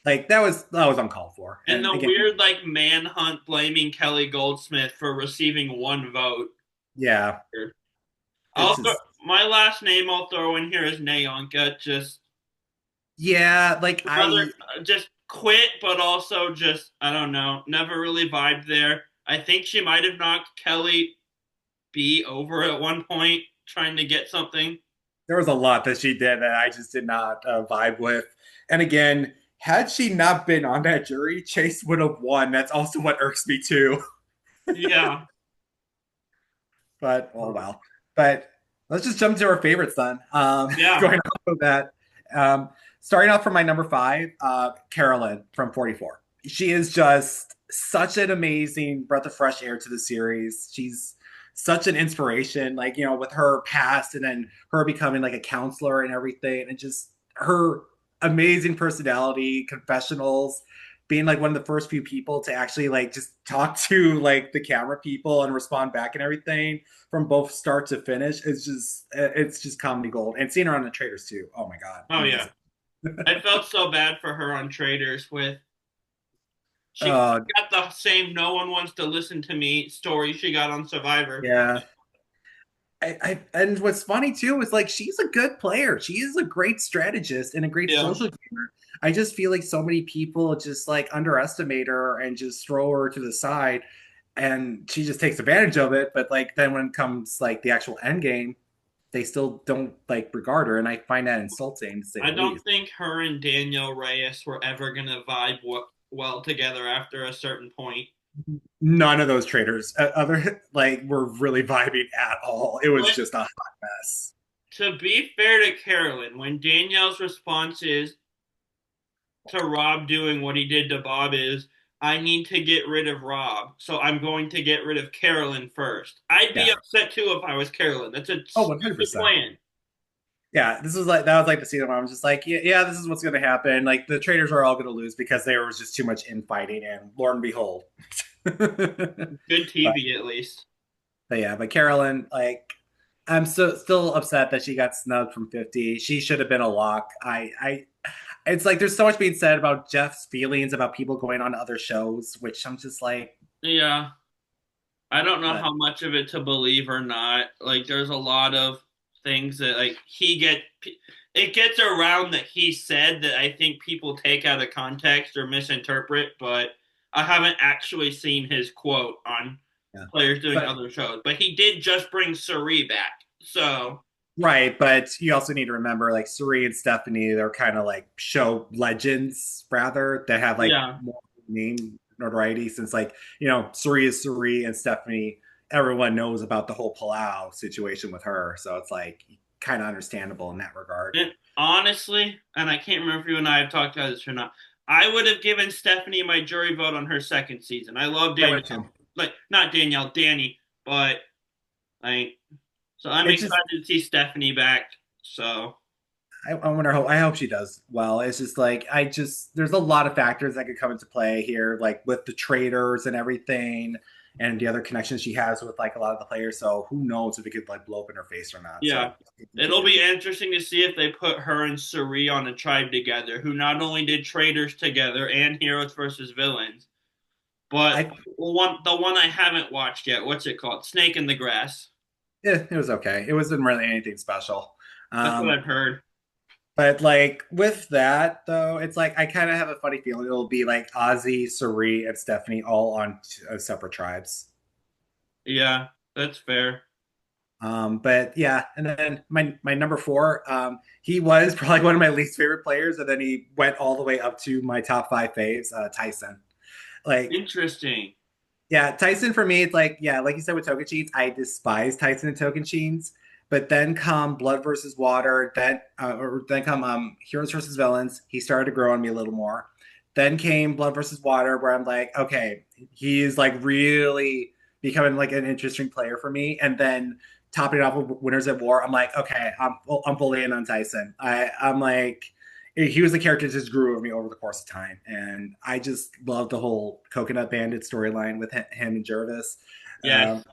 Like that was uncalled for. And And the again, weird like manhunt blaming Kelly Goldsmith for receiving one vote. yeah, it's I'll just my last name I'll throw in here is Nayanka. Just yeah, like rather I just quit, but also just I don't know. Never really vibed there. I think she might have knocked Kelly B over at one point trying to get something. there was a lot that she did that I just did not vibe with. And again, Had she not been on that jury, Chase would have won. That's also what irks me too. Yeah. But oh well. But let's just jump to our favorites then. Yeah. Going off of that, um, starting off from my number five, Carolyn from 44. She is just such an amazing breath of fresh air to the series. She's such an inspiration, like with her past and then her becoming like a counselor and everything, and just her amazing personality, confessionals, being like one of the first few people to actually like just talk to like the camera people and respond back and everything from both start to finish is just it's just comedy gold. And seeing her on the Traders too. Oh my god, Oh yeah. amazing. I felt so bad for her on Traders with she uh got the same "no one wants to listen to me" story she got on Survivor. yeah. And what's funny too is like she's a good player. She is a great strategist and a great Yeah. social gamer. I just feel like so many people just like underestimate her and just throw her to the side, and she just takes advantage of it. But like then when it comes like the actual end game, they still don't like regard her, and I find that insulting to say I the don't least. think her and Danielle Reyes were ever gonna vibe well together after a certain point. None of those traders, other like, were really vibing at all. It was But just a hot mess. to be fair to Carolyn, when Danielle's response is to Rob doing what he did to Bob is, I need to get rid of Rob, so I'm going to get rid of Carolyn first. I'd be Yeah. upset too if I was Carolyn. That's a Oh, stupid 100%. plan. Yeah, this was like that was like the season where I'm just like, yeah, yeah, this is what's going to happen. Like the traders are all going to lose because there was just too much infighting, and Lord and behold. but, Good TV at least. but yeah, but Carolyn, like, I'm so still upset that she got snubbed from 50. She should have been a lock. It's like there's so much being said about Jeff's feelings about people going on to other shows, which I'm just like, Yeah. I don't know but how much of it to believe or not. Like, there's a lot of things that like it gets around that he said that I think people take out of context or misinterpret, but I haven't actually seen his quote on yeah, players doing but other shows. But he did just bring Suri back, so right, but you also need to remember like Suri and Stephanie, they're kind of like show legends rather that have like yeah, more name notoriety since like, Suri is Suri and Stephanie, everyone knows about the whole Palau situation with her. So it's like kind of understandable in that regard. and honestly, and I can't remember if you and I have talked about this or not. I would have given Stephanie my jury vote on her second season. I love I would too. Danielle, like not Danielle, Danny, but like so I'm It just excited to see Stephanie back. So I wonder how I hope she does well. It's just like there's a lot of factors that could come into play here, like with the traders and everything, and the other connections she has with like a lot of the players. So who knows if it could like blow up in her face or not. yeah, So it'll be interesting to see if they put her and Suri on a tribe together, who not only did Traders together and Heroes versus Villains, but I the one I haven't watched yet. What's it called? Snake in the Grass. it was okay. It wasn't really anything special. That's what Um, I've heard. but like with that though, it's like I kind of have a funny feeling it'll be like Ozzy, Sari, and Stephanie all on separate tribes. Yeah, that's fair. But yeah, and then my number four, he was probably one of my least favorite players, and then he went all the way up to my top five faves, Tyson. Like, Interesting. yeah, Tyson for me, it's like, yeah, like you said with Tokachins, I despise Tyson and Tokachins. But then come Blood versus Water, then come Heroes versus Villains. He started to grow on me a little more. Then came Blood versus Water, where I'm like, okay, he's like really becoming like an interesting player for me. And then topping it off with Winners at War, I'm like, okay, I'm fully in on Tyson. I'm like, he was the character that just grew over me over the course of time, and I just love the whole Coconut Bandit storyline with him and Jervis. Um, Yes.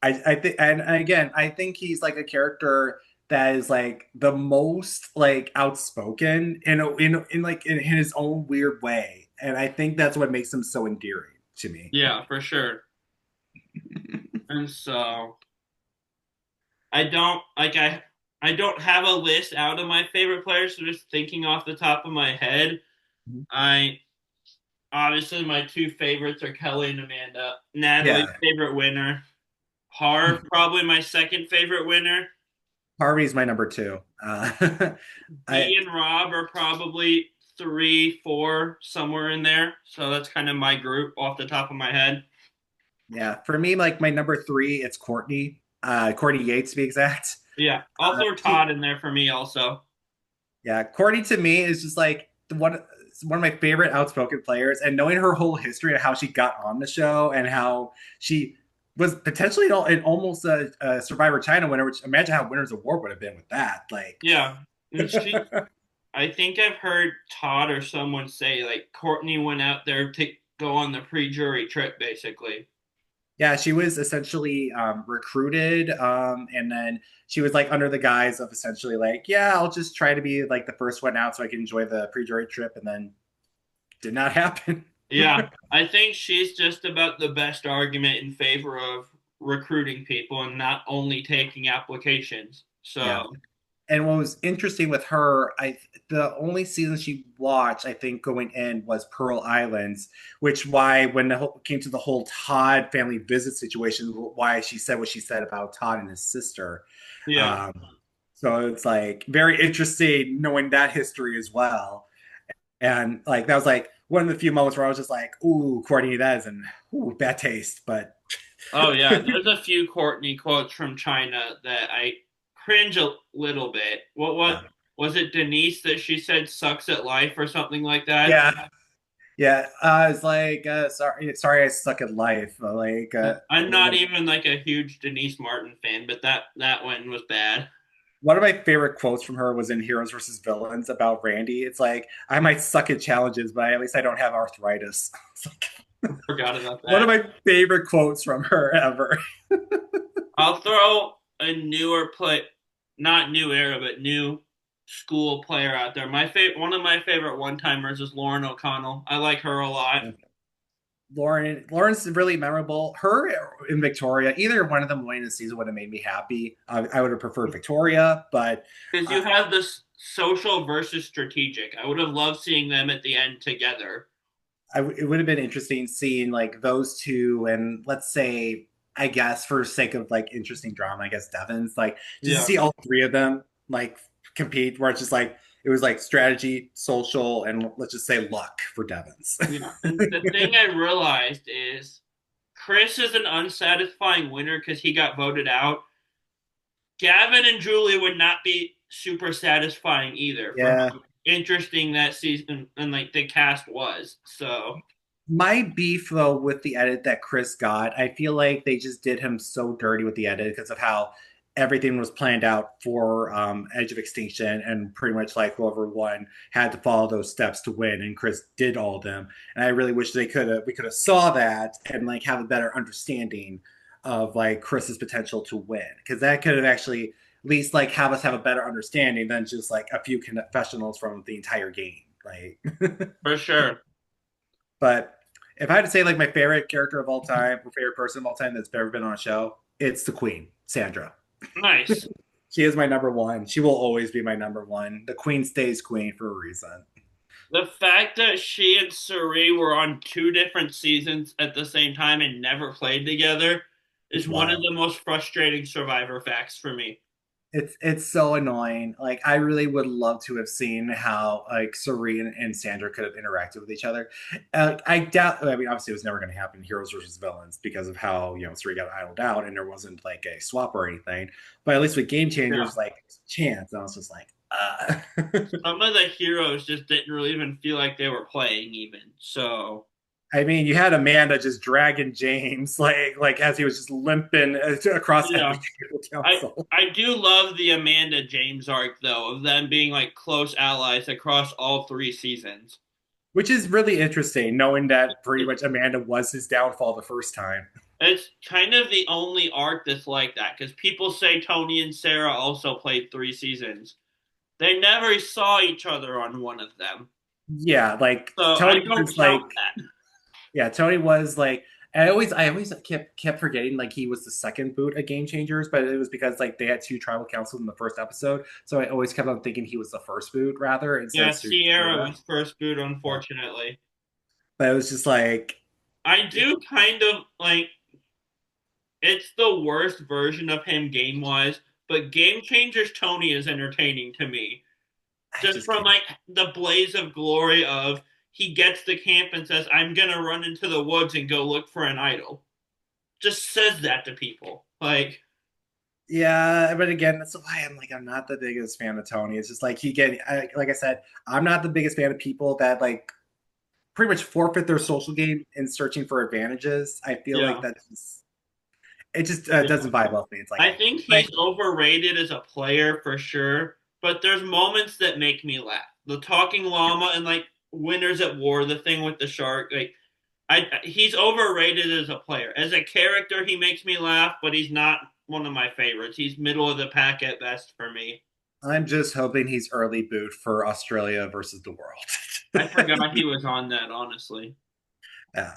I think, and again, I think he's like a character that is like the most like outspoken in his own weird way, and I think that's what makes him so endearing to me. Yeah, for sure. And so I don't like I don't have a list out of my favorite players, so just thinking off the top of my head, I obviously my two favorites are Kelly and Amanda. Natalie, Yeah, favorite winner. Harv, probably my second favorite winner. Harvey's my number two. I B and Rob are probably three, four, somewhere in there. So that's kind of my group off the top of my head. Yeah, for me, like my number three, it's Courtney. Courtney Yates to be exact. Yeah, I'll throw She, Todd in there for me also. yeah, Courtney to me is just like one of my favorite outspoken players, and knowing her whole history of how she got on the show and how she was potentially in almost a Survivor China winner. Which imagine how Winners Award would have been with that. Like, Yeah, and I think I've heard Todd or someone say like Courtney went out there to go on the pre-jury trip, basically. yeah, she was essentially recruited, and then she was like under the guise of essentially like, yeah, I'll just try to be like the first one out so I can enjoy the pre-jury trip, and then did not happen. Yeah, I think she's just about the best argument in favor of recruiting people and not only taking applications. Yeah. So, And what was interesting with her, the only season she watched, I think, going in was Pearl Islands, which why when came to the whole Todd family visit situation, why she said what she said about Todd and his sister. yeah. Um, so it's like very interesting knowing that history as well. And like that was like one of the few moments where I was just like, "Ooh, Courtney, that is an ooh bad taste." But Oh yeah, there's a few Courtney quotes from China that I cringe a little bit. What yeah, was it Denise that she said sucks at life or something like that? yeah, yeah. It's like sorry, I suck at life. I'm not even like a huge Denise Martin fan, but that one was bad. One of my favorite quotes from her was in Heroes versus Villains about Randy. It's like, I might suck at challenges, but at least I don't have arthritis. It's like Forgot about one of that. my favorite quotes from her ever. I'll throw a newer play, not new era, but new school player out there. One of my favorite one-timers is Lauren O'Connell. I like her a lot. Lauren's really memorable. Her and Victoria, either one of them winning the season would have made me happy. I would have preferred Victoria, but Because uh, you have this social versus strategic. I would have loved seeing them at the end together. it would have been interesting seeing like those two, and let's say, I guess for sake of like interesting drama, I guess Devon's like just to Yeah. see all three of them like compete, where it's just like it was like strategy, social, and let's just say luck for Devon's. Yeah. And the thing I realized is Chris is an unsatisfying winner because he got voted out. Gavin and Julie would not be super satisfying either for Yeah, how interesting that season and like the cast was. So my beef though with the edit that Chris got, I feel like they just did him so dirty with the edit because of how everything was planned out for Edge of Extinction, and pretty much like whoever won had to follow those steps to win, and Chris did all of them. And I really wish we could have saw that and like have a better understanding of like Chris's potential to win, because that could have actually at least like have us have a better understanding than just like a few confessionals from the entire game. Like for sure. but if I had to say like my favorite character of all time or favorite person of all time that's ever been on a show, it's the Queen, Sandra. Nice. She is my number one. She will always be my number one. The Queen stays Queen for a reason. The fact that she and Suri were on two different seasons at the same time and never played together It's is one of wild. the most frustrating Survivor facts for me. It's so annoying. Like I really would love to have seen how like Serene and Sandra could have interacted with each other. I doubt. I mean, obviously, it was never going to happen in Heroes versus Villains because of how Serene got idled out and there wasn't like a swap or anything. But at least with Game Yeah. Changers, like chance, and I was just like, Some of the heroes just didn't really even feel like they were playing even. So I mean, you had Amanda just dragging James like as he was just limping across every yeah. table I council. I do love the Amanda James arc though, of them being like close allies across all three seasons. Which is really interesting, knowing that pretty It, much Amanda was his downfall the first time. it's kind of the only arc that's like that because people say Tony and Sarah also played three seasons. They never saw each other on one of them. Yeah, like So I Tony don't was count like, that. yeah, Tony was like, I always kept forgetting like he was the second boot at Game Changers, but it was because like they had two tribal councils in the first episode, so I always kept on thinking he was the first boot rather instead Yeah, of Sierra Sarah. was first boot, Yeah. unfortunately. But it was just like, I it, do kind of like it's the worst version of him game wise, but Game Changers Tony is entertaining to me. I Just just from can't. like the blaze of glory of he gets to camp and says, "I'm gonna run into the woods and go look for an idol." Just says that to people. Like, Yeah, but again, that's why I'm not the biggest fan of Tony. It's just like like I said, I'm not the biggest fan of people that like pretty much forfeit their social game in searching for advantages. I feel like yeah, that's just it just yeah. doesn't vibe well with me. It's I think like he's overrated as a player for sure, but there's moments that make me laugh. The talking llama and like Winners at War, the thing with the shark, like he's overrated as a player. As a character, he makes me laugh, but he's not one of my favorites. He's middle of the pack at best for me. I'm just hoping he's early boot for Australia versus the I world. forgot he was on that, honestly.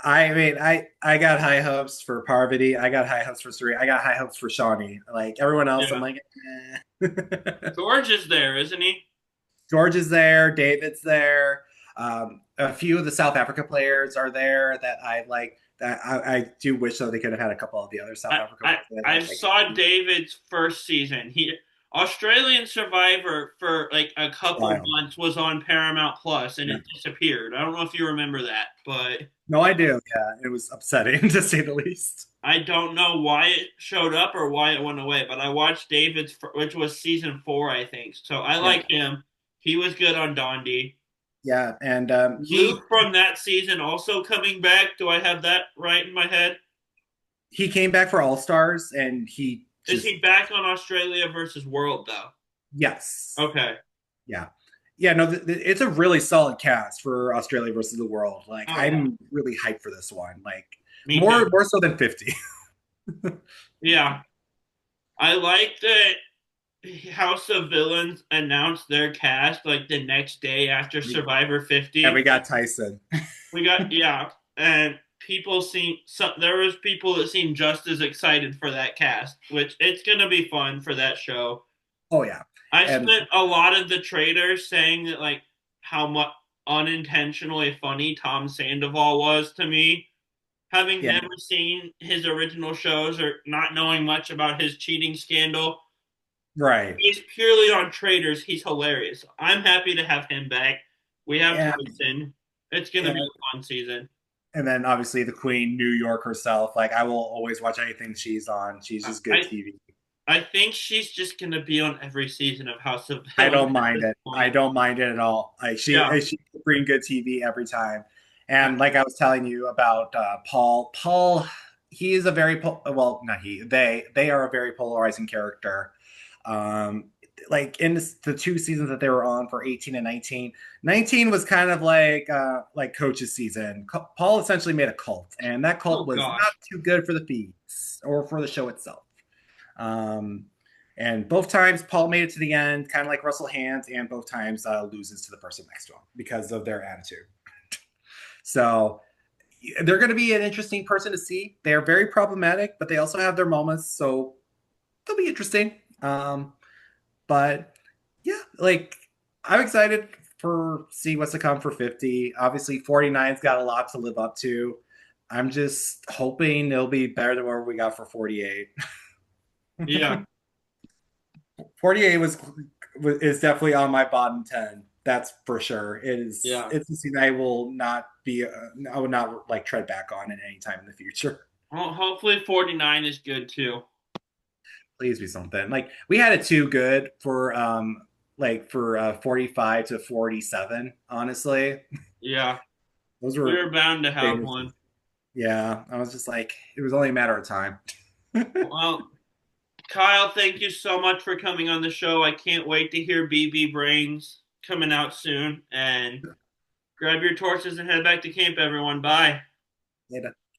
I mean, I got high hopes for Parvati. I got high hopes for Suri. I got high hopes for Shawnee. Like everyone else, I'm Yeah. like, eh. George is there, isn't he? George is there. David's there. A few of the South Africa players are there that I like. That I do wish though they could have had a couple of the other South I, Africa I players. I Like, saw David's first season. He Australian Survivor for like a couple wild. months was on Paramount Plus and Yeah. it disappeared. I don't know if you remember that, but No, I do. Yeah, it was upsetting to say the least. I don't know why it showed up or why it went away. But I watched David's, which was season 4, I think. So I Yeah, like him. He was good on Dondi. yeah, and Luke from that season also coming back. Do I have that right in my head? he came back for All Stars, and he Is just he back on Australia versus World though? yes, Okay. yeah, yeah. No, it's a really solid cast for Australia versus the world. Like Oh yeah. I'm really hyped for this one. Like Me too. more so than 50. Yeah. I like that House of Villains announced their cast like the next day after Survivor And we 50. got Tyson. We got yeah, and people seem there was people that seemed just as excited for that cast, which it's gonna be fun for that show. Oh yeah, I and spent a lot of the traders saying that like how much unintentionally funny Tom Sandoval was to me, having yeah, never seen his original shows or not knowing much about his cheating scandal. right, He's purely on traders. He's hilarious. I'm happy to have him back. We have and Tyson. It's gonna be and a fun season. and then obviously the Queen, New York herself. Like I will always watch anything she's on. She's just good I TV. I think she's just gonna be on every season of House of I Villains don't at mind this it. I point. don't mind it at all. Like Yeah. she bring good TV every time. And I, like I was telling you about Paul. Paul, he is a very well, not he. They are a very polarizing character. Um, like in the 2 seasons that they were on for 18 and 19, 19 was kind of like coach's season. Paul essentially made a cult, and that cult oh was not gosh. too good for the feeds or for the show itself. Um, and both times Paul made it to the end, kind of like Russell Hands, and both times loses to the person next to him because of their attitude. So they're going to be an interesting person to see. They are very problematic, but they also have their moments, so they'll be interesting. But yeah, like I'm excited for see what's to come for 50. Obviously, 49's got a lot to live up to. I'm just hoping it'll be better than what we got for 48. Yeah. 48 was is definitely on my bottom 10. That's for sure. Yeah. It's a scene I will not be I would not like tread back on at any time in the future. Well, hopefully 49 is good too. Please be something. Like we had it too good for like for 45 to 47, honestly. Yeah. Those We were were bound to have famous. one. Yeah, I was just like it was only a matter of time. Well, Kyle, thank you so much for coming on the show. I can't wait to hear BB Brains coming out soon. And grab your torches and head back to camp, everyone. Bye. Later.